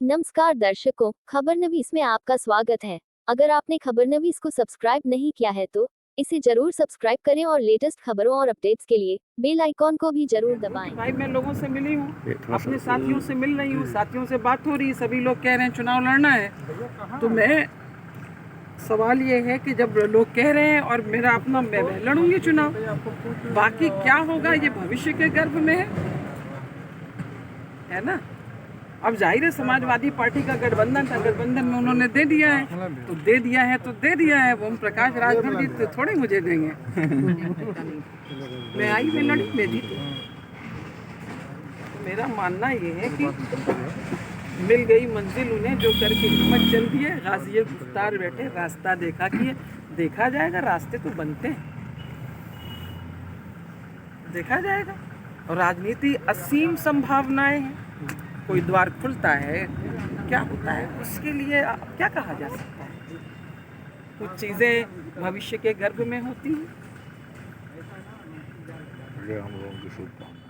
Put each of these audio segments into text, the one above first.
नमस्कार दर्शकों, खबरनवीस में आपका स्वागत है। अगर आपने खबरनवीस को सब्सक्राइब नहीं किया है तो इसे जरूर सब्सक्राइब करें और लेटेस्ट खबरों और अपडेट्स के लिए बेल आइकॉन को भी जरूर दबाएं। भाई मैं लोगों से मिली हूँ, अपने साथियों से मिल रही हूँ, साथियों से बात हो रही है, सभी लोग कह रहे हैं चुनाव लड़ना है। तो मैं सवाल ये है कि जब लोग कह रहे हैं और मेरा अपना मैं लड़ूंगी चुनाव, बाकी क्या होगा ये भविष्य के गर्भ में है ना। अब जाहिर है समाजवादी पार्टी का गठबंधन था, गठबंधन में उन्होंने दे दिया है तो दे दिया है तो दे दिया है। ओम प्रकाश राजभर जी तो थोड़े मुझे देंगे। मैं आई, मैं लड़ी, मैं जीती। मेरा मानना ये है कि मिल गई मंजिल उन्हें जो करके हिम्मत चल दी है। गाजिए गुफ्तार बैठे रास्ता देखा कि देखा जाएगा, रास्ते तो बनते हैं, देखा जाएगा। और राजनीति असीम संभावनाएं हैं, कोई द्वार खुलता है, क्या होता है उसके लिए क्या कहा जा सकता है। कुछ चीज़ें भविष्य के गर्भ में होती हैं।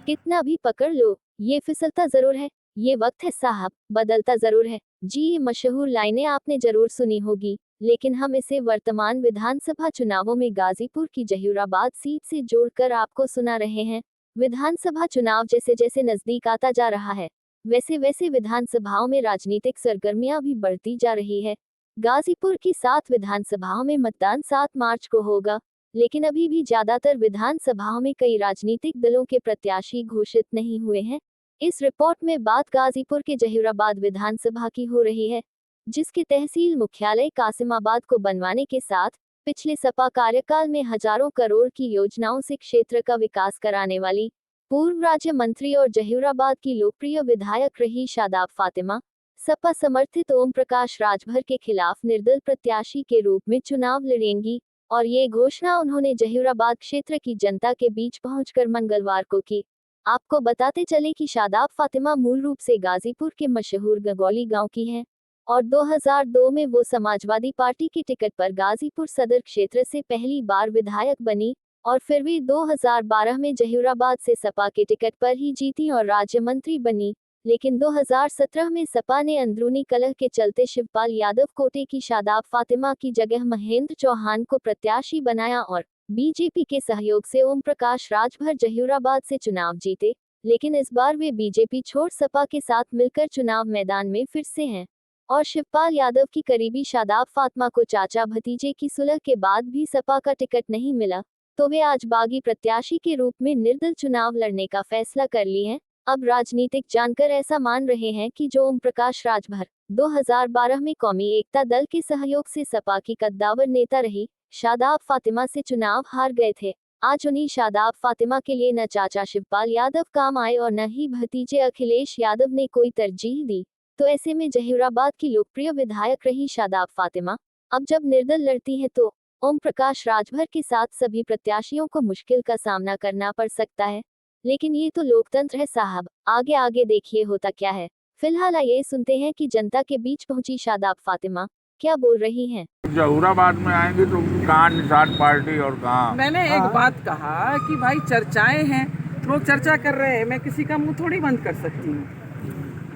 कितना भी पकड़ लो, ये फिसलता जरूर है। ये वक्त है साहब, बदलता जरूर है। जी, ये मशहूर लाइनें आपने जरूर सुनी होगी, लेकिन हम इसे वर्तमान विधानसभा चुनावों में गाजीपुर की जहीराबाद सीट से जोड़कर आपको सुना रहे हैं। विधानसभा चुनाव जैसे जैसे नजदीक आता जा रहा है, वैसे वैसे विधानसभाओं में राजनीतिक सरगर्मियां भी बढ़ती जा रही है। गाजीपुर की 7 विधानसभाओं में मतदान 7 मार्च को होगा, लेकिन अभी भी ज्यादातर विधानसभाओं में कई राजनीतिक दलों के प्रत्याशी घोषित नहीं हुए हैं। इस रिपोर्ट में बात गाजीपुर के जहीराबाद विधानसभा की हो रही है, जिसके तहसील मुख्यालय कासिमाबाद को बनवाने के साथ पिछले सपा कार्यकाल में हजारों करोड़ की योजनाओं से क्षेत्र का विकास कराने वाली पूर्व राज्य मंत्री और जहीराबाद की लोकप्रिय विधायक रही शादाब फातिमा सपा समर्थित ओम प्रकाश राजभर के खिलाफ निर्दल प्रत्याशी के रूप में चुनाव लड़ेंगी। और ये घोषणा उन्होंने जहीराबाद क्षेत्र की जनता के बीच पहुंचकर मंगलवार को की। आपको बताते चले कि शादाब फातिमा मूल रूप से गाजीपुर के मशहूर गगौली गांव की हैं और 2002 में वो समाजवादी पार्टी की टिकट पर गाजीपुर सदर क्षेत्र से पहली बार विधायक बनी और फिर भी 2012 में जहीराबाद से सपा के टिकट पर ही जीती और राज्य मंत्री बनी। लेकिन 2017 में सपा ने अंदरूनी कलह के चलते शिवपाल यादव कोटे की शादाब फातिमा की जगह महेंद्र चौहान को प्रत्याशी बनाया और बीजेपी के सहयोग से ओम प्रकाश राजभर जहीराबाद से चुनाव जीते। लेकिन इस बार वे बीजेपी छोड़ सपा के साथ मिलकर चुनाव मैदान में फिर से हैं और शिवपाल यादव की करीबी शादाब फातिमा को चाचा भतीजे की सुलह के बाद भी सपा का टिकट नहीं मिला, तो वे आज बागी प्रत्याशी के रूप में निर्दल चुनाव लड़ने का फैसला कर ली है। अब राजनीतिक जानकर ऐसा मान रहे हैं कि जो ओम प्रकाश राजभर 2012 में कौमी एकता दल के सहयोग से सपा की कद्दावर नेता रही शादाब फातिमा से चुनाव हार गए थे, आज उन्हीं शादाब फातिमा के लिए न चाचा शिवपाल यादव काम आए और न ही भतीजे अखिलेश यादव ने कोई तरजीह दी। तो ऐसे में जहीराबाद की लोकप्रिय विधायक रही शादाब फातिमा अब जब निर्दल लड़ती है तो ओम प्रकाश राजभर के साथ सभी प्रत्याशियों को मुश्किल का सामना करना पड़ सकता है। लेकिन ये तो लोकतंत्र है साहब, आगे आगे देखिए होता क्या है। फिलहाल आइए सुनते हैं कि जनता के बीच पहुंची शादाब फातिमा क्या बोल रही हैं। जहूराबाद में आएंगे तो कहाँ निषाद पार्टी और कहाँ। मैंने एक बात कहा कि भाई चर्चाएं हैं, लोग चर्चा कर रहे हैं, मैं किसी का मुंह थोड़ी बंद कर सकती हूँ।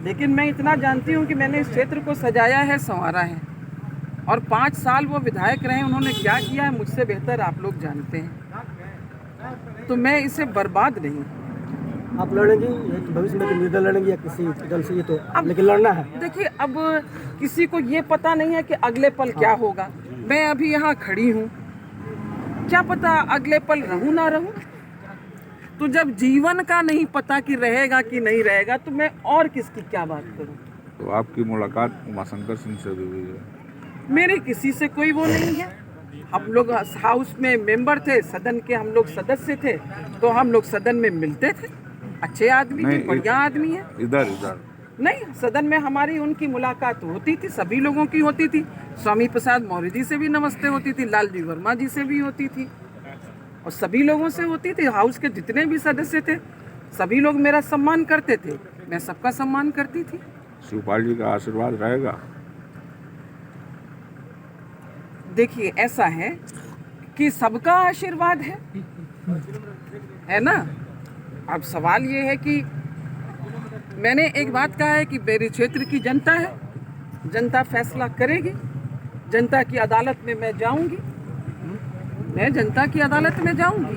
लेकिन मैं इतना जानती हूँ कि मैंने इस क्षेत्र को सजाया है, संवारा है और 5 साल वो विधायक रहे, उन्होंने क्या किया है मुझसे बेहतर आप लोग जानते हैं। तो मैं इसे बर्बाद नहीं। आप लड़ेंगी तो भविष्य में निर्दल लड़ेंगी या किसी दल से, ये तो अब लेकिन लड़ना है। देखिए, अब किसी को ये पता नहीं है कि अगले पल क्या होगा। मैं अभी यहाँ खड़ी हूँ, क्या पता अगले पल रहूँ ना रहूँ। तो जब जीवन का नहीं पता कि रहेगा कि नहीं रहेगा तो मैं और किसकी क्या बात करूँ। तो आपकी मुलाकात उमाशंकर सिंह से भी हुई है? मेरी किसी से कोई वो नहीं है। हम लोग हाउस में मेंबर थे, सदन के हम लोग सदस्य थे, तो हम लोग सदन में मिलते थे। अच्छे आदमी थे, बढ़िया आदमी है। इधर नहीं, सदन में हमारी उनकी मुलाकात होती थी, सभी लोगों की होती थी। स्वामी प्रसाद मौर्य जी से भी नमस्ते होती थी, लालजी वर्मा जी से भी होती थी और सभी लोगों से होती थी। हाउस के जितने भी सदस्य थे सभी लोग मेरा सम्मान करते थे, मैं सबका सम्मान करती थी। शिवपाल जी का आशीर्वाद रहेगा? देखिए, ऐसा है कि सबका आशीर्वाद है ना। अब सवाल ये है कि मैंने एक बात कहा है कि मेरे क्षेत्र की जनता है, जनता फैसला करेगी, जनता की अदालत में मैं जाऊंगी, मैं जनता की अदालत में जाऊंगी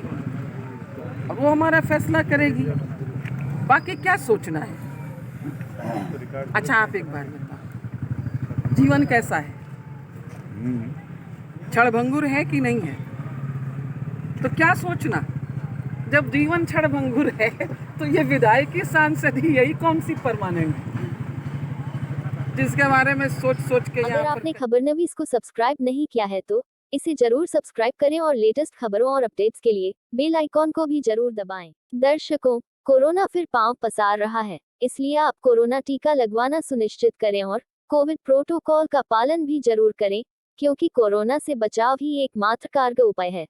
और वो हमारा फैसला करेगी। बाकी क्या सोचना है। अच्छा आप एक बार बताओ, जीवन कैसा है, क्षणभंगुर है कि नहीं है? तो क्या सोचना, जब जीवन क्षणभंगुर है तो ये विधायकी सांसदी यही कौन सी परमानेंट है जिसके बारे में सोच सोच के अगर यहाँ आपने पर खबरनवीस को सब्सक्राइब नहीं किया है तो इसे जरूर सब्सक्राइब करें और लेटेस्ट खबरों और अपडेट्स के लिए बेल आइकॉन को भी जरूर दबाएं। दर्शकों, कोरोना फिर पांव पसार रहा है, इसलिए आप कोरोना टीका लगवाना सुनिश्चित करें और कोविड प्रोटोकॉल का पालन भी जरूर करें, क्योंकि कोरोना से बचाव ही एकमात्र कारगर उपाय है।